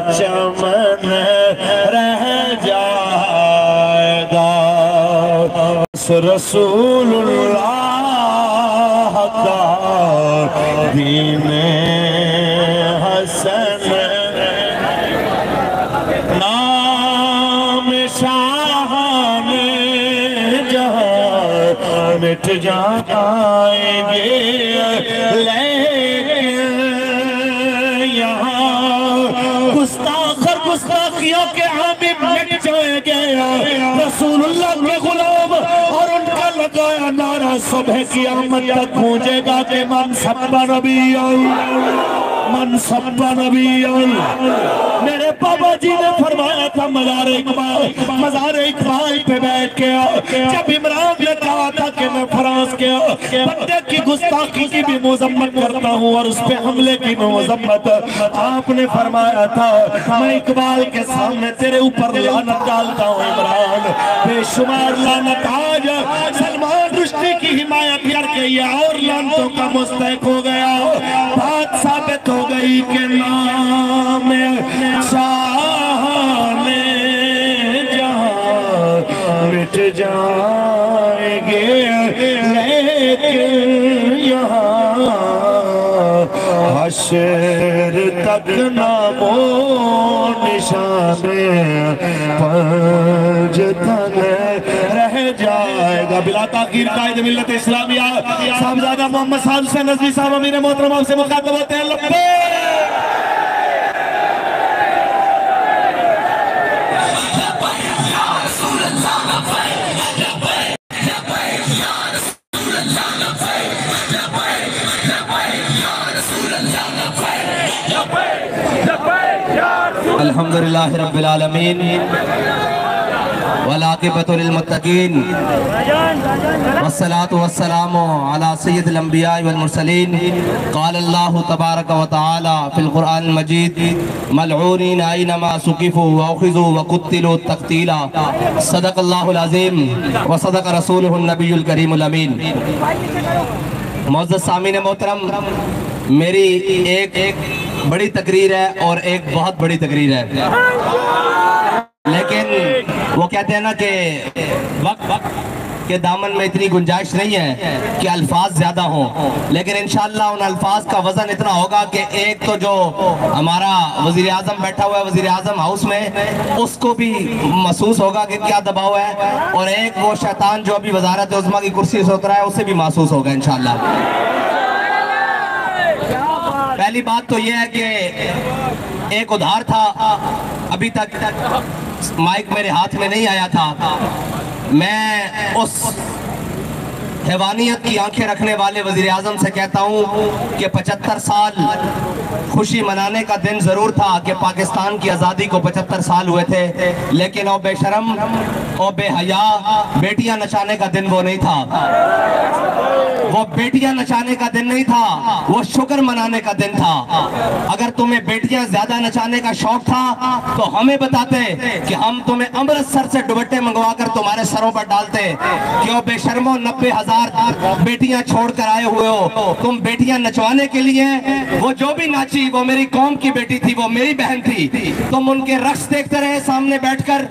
چمن رہ جائے گا رسول اللہ کا دین حسن نام شاہان جہاں مٹ جائیں گے گستاخیوں کے عامل مٹ جائیں گے رسول اللہ کے غلام اور ان کا لگایا نعرہ صبح قیامت تک گونجے گا کہ من سب نبی من سب نبی میرے بابا جی نے فرمایا تھا مزار اقبال پہ بیٹھ کے جب عمران نے کہا تھا کہ میں فرانس کے بندے کی گستاخی کی بھی مذمت کرتا ہوں اور اس پہ حملے کی بھی مذمت آپ نے فرمایا تھا میں اقبال کے سامنے تیرے اوپر لعنت ڈالتا ہوں عمران بے شمار لعنت آج سلمان رشدی کی حمایت کر کے یہ اور لعنتوں کا مستحق ہو گیا بات ثابت ہو گئی کہ نام شاہان جہاں مٹ جائیں گے لیکن یہاں حشر تک نام و نشان پنج تن رہ جائے گا بلا تاخیر قائد ملت اسلامیہ صاحبزادہ محمد صاحب سے نظری صاحب امیر محترم آپ سے مخاطب ہوتے ہیں لبیک الحمدللہ رب العالمین والعاقبۃ للمتقین والصلاة والسلام علی سید الانبیاء والمرسلین قال اللہ تبارک و تعالی فی القرآن المجید ملعونین اینما ثقفوا واخذوا وقتلوا تقتیلا صدق اللہ العظیم وصدق رسولہ النبی الکریم الامین معزز سامعین محترم میری ایک بڑی تقریر ہے اور ایک بہت بڑی تقریر ہے لیکن وہ کہتے ہیں نا کہ وقت کے دامن میں اتنی گنجائش نہیں ہے کہ الفاظ زیادہ ہوں لیکن انشاءاللہ ان الفاظ کا وزن اتنا ہوگا کہ ایک تو جو ہمارا وزیر اعظم بیٹھا ہوا ہے وزیر اعظم ہاؤس میں اس کو بھی محسوس ہوگا کہ کیا دباؤ ہے اور ایک وہ شیطان جو ابھی وزارت عظمیٰ کی کرسی سے اترا ہے اسے بھی محسوس ہوگا انشاءاللہ پہلی بات تو یہ ہے کہ ایک ادھار تھا ابھی تک مائک میرے ہاتھ میں نہیں آیا تھا میں اس حیوانیت کی آنکھیں رکھنے والے وزیر اعظم سے کہتا ہوں کہ 75 سال خوشی منانے کا دن ضرور تھا کہ پاکستان کی آزادی کو 75 سال ہوئے تھے لیکن او بے شرم او بے حیا بیٹیاں نچانے کا دن وہ نہیں تھا وہ بیٹیاں نچانے کا دن نہیں تھا وہ شکر منانے کا دن تھا اگر تمہیں بیٹیاں زیادہ نچانے کا شوق تھا تو ہمیں بتاتے کہ ہم تمہیں امرتسر سے دوپٹے منگوا کر تمہارے سروں پر ڈالتے کہ او بے شرمو 90,000 بیٹیاں چھوڑ کر آئے ہوئے ہو تم بیٹیاں نچوانے کے لیے وہ جو بھی ناچی وہ میری قوم کی بیٹی تھی وہ میری بہن تھی تم ان کے رقص دیکھتے رہے سامنے بیٹھ کر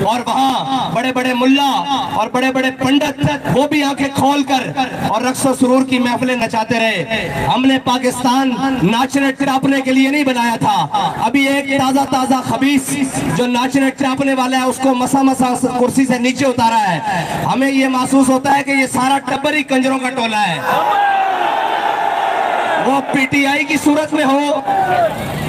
اور وہاں بڑے بڑے ملا اور بڑے بڑے پنڈت وہ بھی آنکھیں کھول کر اور رقص و سرور کی محفلیں نچاتے رہے ہم نے پاکستان ناچنے ٹراپنے کے لیے نہیں بنایا تھا ابھی ایک تازہ خبیث جو ناچنے ٹراپنے والا ہے اس کو مسا کرسی سے نیچے اتارا ہے ہمیں یہ محسوس ہوتا ہے کہ یہ سارا ٹبری کنجروں کا ٹولہ ہے وہ پی ٹی آئی کی صورت میں ہو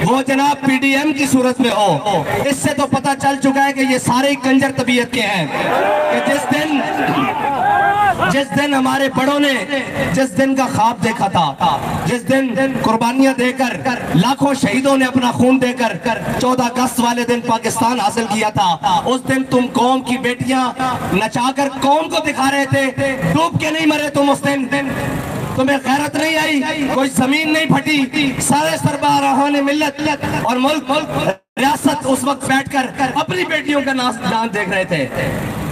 وہ جناب پی ڈی ایم کی صورت میں ہو اس سے تو پتہ چل چکا ہے کہ یہ سارے کنجر طبیعت کے ہیں کہ جس دن ہمارے بڑوں نے جس دن کا خواب دیکھا تھا جس دن قربانیاں دے کر لاکھوں شہیدوں نے اپنا خون دے کر 14 اگست والے دن پاکستان حاصل کیا تھا اس دن تم قوم کی بیٹیاں نچا کر قوم کو دکھا رہے تھے ڈوب کے نہیں مرے تم اس دن تمہیں غیرت نہیں آئی کوئی زمین نہیں پھٹی سارے سربراہان ملت اور ملک ریاست اس وقت بیٹھ کر اپنی بیٹیوں کا ناچ دیکھ رہے تھے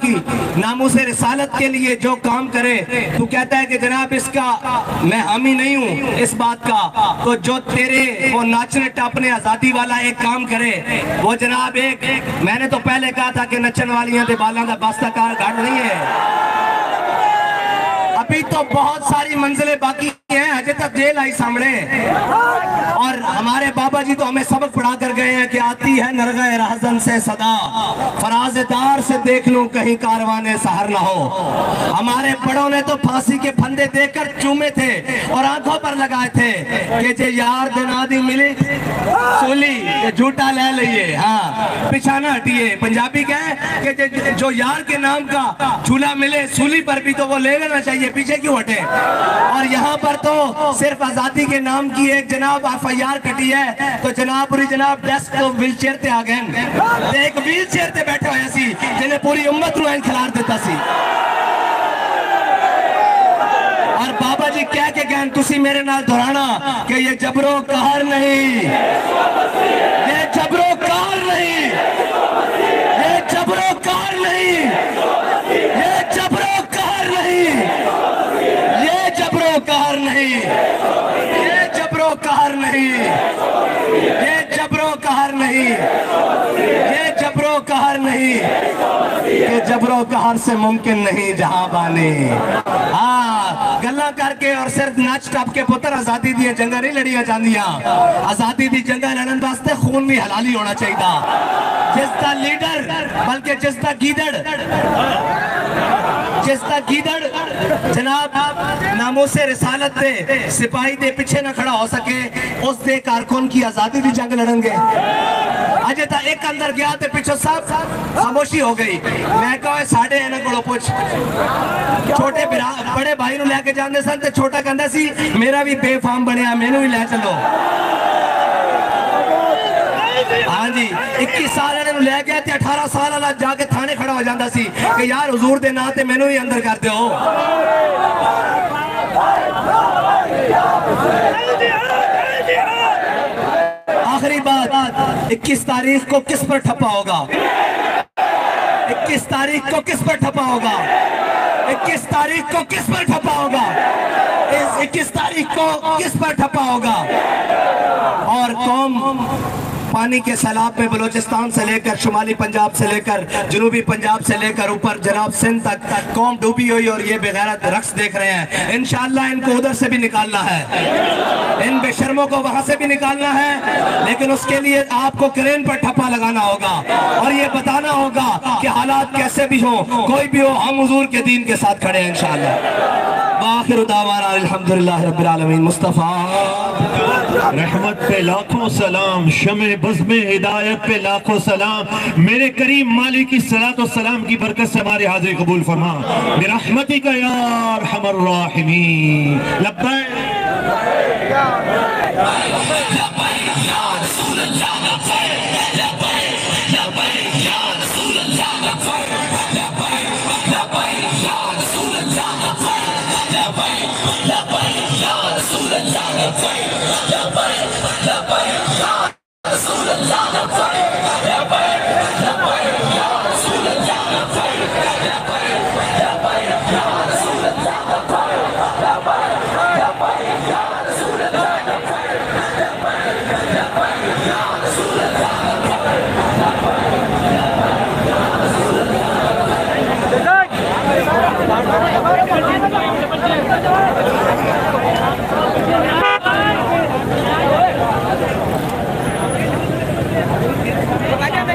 کی ناموس رسالت کے لیے جو کام کرے، تو کہتا ہے کہ جناب اس کا میں حامی نہیں ہوں اس بات کا، تو جو تیرے وہ ناچنے ٹاپنے آزادی والا ایک کام کرے، وہ جناب ایک میں نے تو پہلے کہا تھا کہ نچن والیاں دے بالاں دا باستہ کار گھڑ نہیں ہے، ابھی تو بہت ساری منزلیں باقی ہیں، اجے تک جیل آئی سامنے۔ اور ہمارے بابا جی تو ہمیں سبق پڑھا کر گئے ہیں کہ آتی ہے نرغہ رہزن سے صدا، فراز دار سے دیکھ لوں کہیں کاروان سحر نہ ہو۔ ہمارے بڑوں نے تو پھانسی کے پھندے دیکھ کر چومے تھے اور آنکھوں پر لگائے تھے کہ جے یار دنا دی ملی سولی یہ جھوٹا لے لئیے، ہاں پچھانا ہٹیے۔ پنجابی کہے کہ جو یار کے نام کا جھولا ملے سولی پر بھی تو وہ لے لینا چاہیے، پیچھے کیوں ہٹے؟ اور یہاں پر تو صرف آزادی کے نام کی ایک جناب FIR کٹی ہے، تو جناب پوری جناب ڈیسک تو ویل چیئر تے آ گئے، ایک ویل چیئر تے بیٹھے ہوئے سی جنہیں پوری امت رو این کھلار دیتا سی۔ اور بابا جی کہہ کے گئے تسی میرے نال دہرانا کہ یہ جبر و قہر نہیں، یہ جبر و قہر نہیں، یہ جبر و قہر نہیں، یہ جبر و قہر نہیں، یہ جبر و قہر نہیں، یہ جبر و قہر نہیں، یہ جبر و قہر نہیں، یہ جبر و قہر نہیں، یہ جبر و قہر سے ممکن نہیں جہاں بانی۔ ہاں گلہ کر کے اور صرف ناچ ٹاپ کے پتر آزادی دی جنگا نہیں لڑیا جاندیاں، آزادی دی جنگا لڑن واسطے خون بھی حلالی ہونا چاہیے، جس دا لیڈر بلکہ جس دا گیدڑ جناب ناموس رسالت دے سپاہی دے پیچھے نہ کھڑا ہو سکے، اس دے کارکن کی آزادی دی جنگ لڑن گے۔ اجے تا ایک اندر گیا تے پیچھو صاحب خاموشی ہو گئی، میں کہا ساڑھے ہیں نا کڑو پوچھ، چھوٹے بڑے بھائی نو لے کے جاندے سن تے چھوٹا کہندہ سی میرا بھی بے فام بنیا، میں نو ہی لے چلو۔ ہاں جی 21 سال انہوں نے لے گیا تے 18 سال اللہ جا کے تھانے کھڑا ہو جاندہ سی کہ یار حضور دے نا تے میں نو ہی اندر کر دے ہو۔ آخری بات 21 تاریخ کو کس پر ٹھپا ہوگا؟ 21 تاریخ کو کس پر ٹھپا ہوگا؟ 21 تاریخ کو کس پر ٹھپا ہوگا؟ 21 تاریخ کو کس پر ٹھپا ہوگا؟ اور قوم پانی کے سیلاب میں بلوچستان سے لے کر شمالی پنجاب سے لے کر جنوبی پنجاب سے لے کر اوپر جناب سندھ تک قوم ڈوبی ہوئی اور یہ بغیرت رقص دیکھ رہے ہیں۔ انشاءاللہ ان کو ادھر سے بھی نکالنا ہے، ان بے شرموں کو وہاں سے بھی نکالنا ہے، لیکن اس کے لیے آپ کو کرین پر ٹھپا لگانا ہوگا اور یہ بتانا ہوگا کہ حالات کیسے بھی ہوں، کوئی بھی ہو، ہم حضور کے دین کے ساتھ کھڑے ہیں انشاءاللہ۔ وآخر دعوانا الحمدللہ رب العالمین۔ مصطفیٰ رحمت پہ لاکھوں سلام، شمع بزم ہدایت پہ لاکھوں سلام، میرے کریم مالک کی صلاۃ و سلام کی برکت سے ہماری حاضری قبول فرما، برحمتک یا ارحم الراحمین۔ لبیک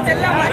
چل رہا